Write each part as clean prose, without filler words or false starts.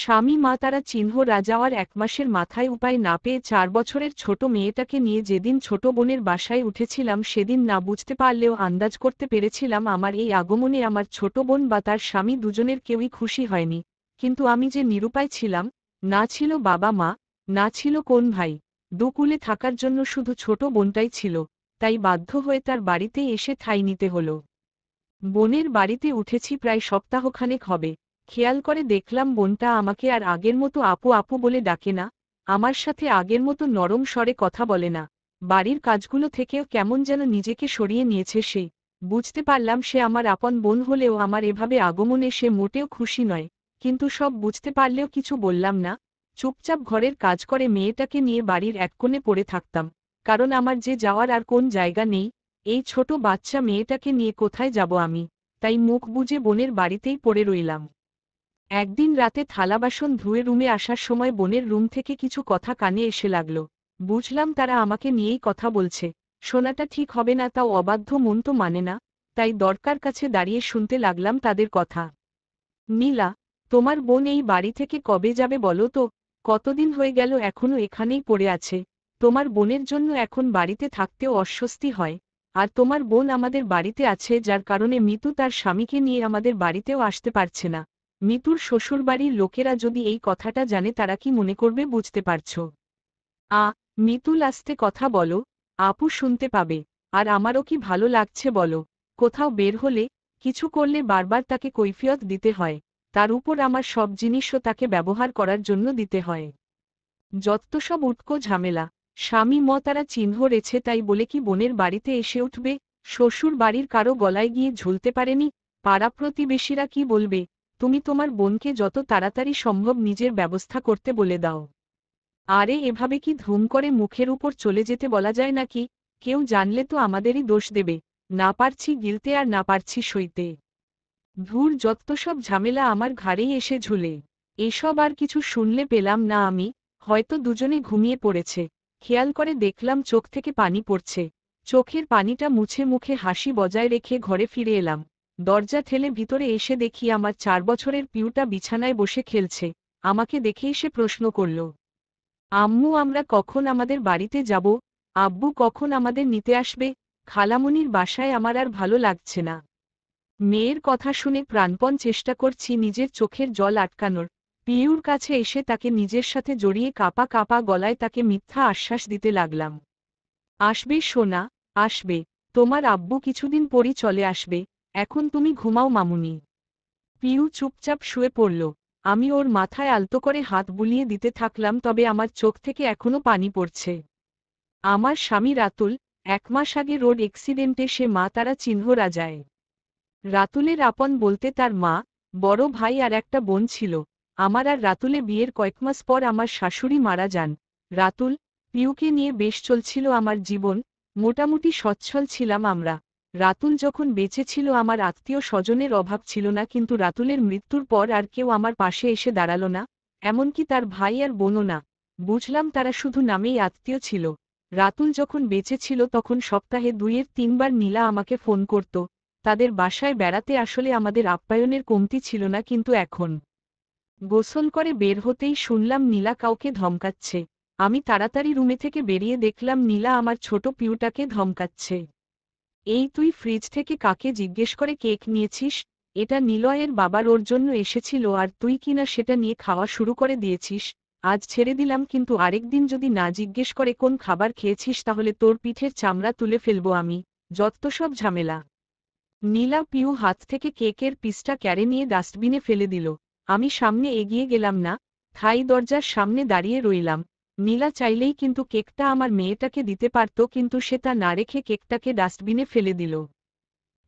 স্বামী মা তারা চিহ্ন যাওয়ার ১ মাসের মাথায় উপায় না পেয়ে ৪ বছরের ছোট মেয়েটাকে নিয়ে যেদিন ছোট বোনের বাসায় উঠেছিলাম সেদিন না বুঝতে পারলেও আন্দাজ করতে পেরেছিলাম আমার এই আগমনে আমার ছোট বোন বা তার স্বামী দুজনের কেউই খুশি হয়নি, কিন্তু আমি যে নিরুপায় ছিলাম, না ছিল বাবা মা, না ছিল কোন ভাই, দুকুলে থাকার জন্য শুধু ছোট বোনটাই ছিল, তাই বাধ্য হয়ে তার বাড়িতেই এসে ঠাঁই নিতে হলো। বোনের বাড়িতে উঠেছি প্রায় সপ্তাহখানেক হবে। খেয়াল করে দেখলাম বোনটা আমাকে আর আগের মতো আপু আপু বলে ডাকে না, আমার সাথে আগের মতো নরম স্বরে কথা বলে না। বাড়ির কাজগুলো থেকেও কেমন যেন নিজেকে সরিয়ে নিয়েছে সে। বুঝতে পারলাম সে আমার আপন বোন হলেও আমার এভাবে আগমনে সে মোটেও খুশি নয়, কিন্তু সব বুঝতে পারলেও কিছু বললাম না। চুপচাপ ঘরের কাজ করে মেয়েটাকে নিয়ে বাড়ির এক কোণে পড়ে থাকতাম, কারণ আমার যে যাওয়ার আর কোন জায়গা নেই। এই ছোট বাচ্চা মেয়েটাকে নিয়ে কোথায় যাব আমি, তাই মুখ বুজে বোনের বাড়িতেই পড়ে রইলাম। একদিন রাতে থালা বাসন ধুয়ে রুমে আসার সময় বোনের রুম থেকে কিছু কথা কানে এসে লাগলো। বুঝলাম তারা আমাকে নিয়েই কথা বলছে। শোনাটা ঠিক হবে না তাও অবাধ্য মন তো মানে না, তাই দরকার কাছে দাঁড়িয়ে শুনতে লাগলাম তাদের কথা। নীলা, তোমার বোন এই বাড়ি থেকে কবে যাবে বলো তো? কতদিন হয়ে গেল এখনো এখানেই পড়ে আছে। তোমার বোনের জন্য এখন বাড়িতে থাকতেও অস্বস্তি হয়। আর তোমার বোন আমাদের বাড়িতে আছে যার কারণে মিতু তার স্বামীকে নিয়ে আমাদের বাড়িতেও আসতে পারছে না। মিতুর শ্বশুরবাড়ির লোকেরা যদি এই কথাটা জানে তারা কি মনে করবে বুঝতে পারছো? মিতুল আস্তে কথা বলো, আপু শুনতে পাবে। আর আমারও কি ভালো লাগছে বলো? কোথাও বের হলে, কিছু করলে বারবার তাকে কৈফিয়ত দিতে হয়। তার উপর আমার সব জিনিসও তাকে ব্যবহার করার জন্য দিতে হয়। যত সব উটকো ঝামেলা। স্বামী তারা চিহ্ন রেছে তাই বলে কি বোনের বাড়িতে এসে উঠবে? শ্বশুর বাড়ির কারো গলায় গিয়ে ঝুলতে পারেনি? পাড়া প্রতিবেশীরা কি বলবে? তুমি তোমার বোনকে যত তাড়াতাড়ি সম্ভব নিজের ব্যবস্থা করতে বলে দাও। আরে এভাবে কি ধুম করে মুখের উপর চলে যেতে বলা যায় নাকি? কেউ জানলে তো আমাদেরই দোষ দেবে। না পারছি গিলতে আর না পারছি সইতে। ধুর যত সব ঝামেলা আমার ঘাড়েই এসে ঝুলে। এসব আর কিছু শুনলে পেলাম না আমি। হয়তো দুজনে ঘুমিয়ে পড়েছে। খেয়াল করে দেখলাম চোখ থেকে পানি পড়ছে। চোখের পানিটা মুছে মুখে হাসি বজায় রেখে ঘরে ফিরে এলাম। দরজা ঠেলে ভিতরে এসে দেখি আমার ৪ বছরের পিউটা বিছানায় বসে খেলছে। আমাকে দেখেই সে প্রশ্ন করল, আম্মু আমরা কখন আমাদের বাড়িতে যাব? আব্বু কখন আমাদের নিতে আসবে? খালামণির বাসায় আমার আর ভালো লাগছে না। মেয়ের কথা শুনে প্রাণপণ চেষ্টা করছি নিজের চোখের জল আটকানোর। পিউর কাছে এসে তাকে নিজের সাথে জড়িয়ে কাঁপা কাঁপা গলায় তাকে মিথ্যা আশ্বাস দিতে লাগলাম। আসবে সোনা, আসবে। তোমার আব্বু কিছুদিন পরই চলে আসবে। এখন তুমি ঘুমাও মামুনি। পিউ চুপচাপ শুয়ে পড়ল। আমি ওর মাথায় আলতো করে হাত বুলিয়ে দিতে থাকলাম, তবে আমার চোখ থেকে এখনো পানি পড়ছে। আমার স্বামী রাতুল, ১ মাস আগে রোড অ্যাক্সিডেন্টে সে মা তারা চিহ্ন যায়। রাতুলের আপন বলতে তার মা, বড় ভাই আর একটা বোন ছিল। আমার আর রাতুলে বিয়ের কয়েক মাস পর আমার শাশুড়ি মারা যান। রাতুল, পিউকে নিয়ে বেশ চলছিল আমার জীবন, মোটামুটি সচ্ছল ছিলাম আমরা। রাতুল যখন বেঁচে ছিল আমার আত্মীয় স্বজনের অভাব ছিল না, কিন্তু রাতুলের মৃত্যুর পর আর কেউ আমার পাশে এসে দাঁড়ালো না, এমনকি তার ভাই আর বোনও না। বুঝলাম তারা শুধু নামেই আত্মীয় ছিল। রাতুল যখন বেঁচে ছিল তখন সপ্তাহে ২-৩ বার নীলা আমাকে ফোন করত। তাদের বাসায় বেড়াতে আসলে আমাদের আপ্যায়নের কমতি ছিল না, কিন্তু এখন গোসল করে বের হতেই শুনলাম নীলা কাউকে ধমকাচ্ছে। আমি তাড়াতাড়ি রুমে থেকে বেরিয়ে দেখলাম নীলা আমার ছোট পিউটাকে ধমকাচ্ছে। এই তুই ফ্রিজ থেকে কাকে জিজ্ঞেস করে কেক নিয়েছিস? এটা নিলয়ের বাবার, ওর জন্য এসেছিল আর তুই কিনা সেটা নিয়ে খাওয়া শুরু করে দিয়েছিস। আজ ছেড়ে দিলাম, কিন্তু আরেকদিন যদি না জিজ্ঞেস করে কোন খাবার খেয়েছিস তাহলে তোর পিঠের চামড়া তুলে ফেলবো আমি। যত সব ঝামেলা। নীলা পিউ হাত থেকে কেকের পিসটা ক্যারে নিয়ে ডাস্টবিনে ফেলে দিল। আমি সামনে এগিয়ে গেলাম না, থাই দরজার সামনে দাঁড়িয়ে রইলাম। নীলা চাইলেই কিন্তু কেকটা আমার মেয়েটাকে দিতে পারত, কিন্তু সে তা না রেখে কেকটাকে ডাস্টবিনে ফেলে দিল।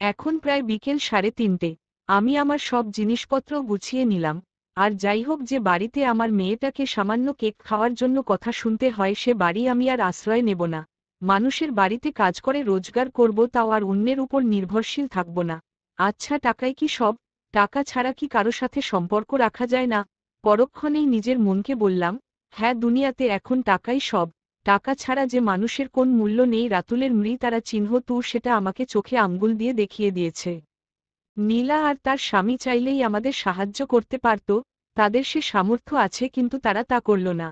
এখন প্রায় বিকেল 3:30। আমি আমার সব জিনিসপত্র গুছিয়ে নিলাম। আর যাই হোক, যে বাড়িতে আমার মেয়েটাকে সামান্য কেক খাওয়ার জন্য কথা শুনতে হয় সে বাড়ি আমি আর আশ্রয় নেব না। মানুষের বাড়িতে কাজ করে রোজগার করব, তাও আর অন্যের উপর নির্ভরশীল থাকব না। আচ্ছা, টাকাই কি সব? টাকা ছাড়া কি কারো সাথে সম্পর্ক রাখা যায় না? পরক্ষণেই নিজের মনকে বললাম, হ্যাঁ, দুনিয়াতে এখন টাকাই সব। টাকা ছাড়া যে মানুষের কোন মূল্য নেই। রাতুলের তারা চিহ্ন তু সেটা আমাকে চোখে আঙ্গুল দিয়ে দেখিয়ে দিয়েছে। নীলা আর তার স্বামী চাইলেই আমাদের সাহায্য করতে পারত, তাদের সে সামর্থ্য আছে কিন্তু তারা তা করল না।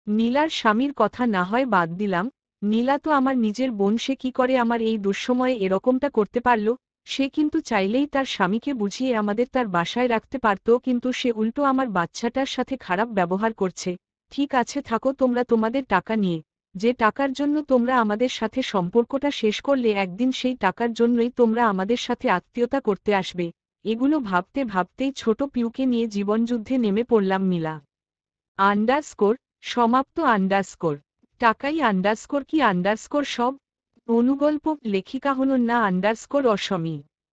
নীলার স্বামীর কথা না হয় বাদ দিলাম, নীলা তো আমার নিজের বোন, সে কি করে আমার এই দুঃসময়ে এরকমটা করতে পারল? সে কিন্তু চাইলেই তার স্বামীকে বুঝিয়ে আমাদের তার বাসায় রাখতে পারত, কিন্তু সে উল্টো আমার বাচ্চাটার সাথে খারাপ ব্যবহার করছে। ঠিক আছে, থাকো তোমরা তোমাদের টাকা নিয়ে। যে টাকার জন্য তোমরা আমাদের সাথে সম্পর্কটা শেষ করলে, একদিন সেই টাকার জন্যই তোমরা আমাদের সাথে আত্মীয়তা করতে আসবে। এগুলো ভাবতে ভাবতেই ছোট পিউকে নিয়ে জীবনযুদ্ধে নেমে পড়লাম। নীলা আন্ডারস্কোর সমাপ্ত আন্ডারস্কোর টাকাই আন্ডারস্কোর কি আন্ডারস্কোর সব। অনুগল্প লেখিকা হল না আন্ডারস্কোর অসমী।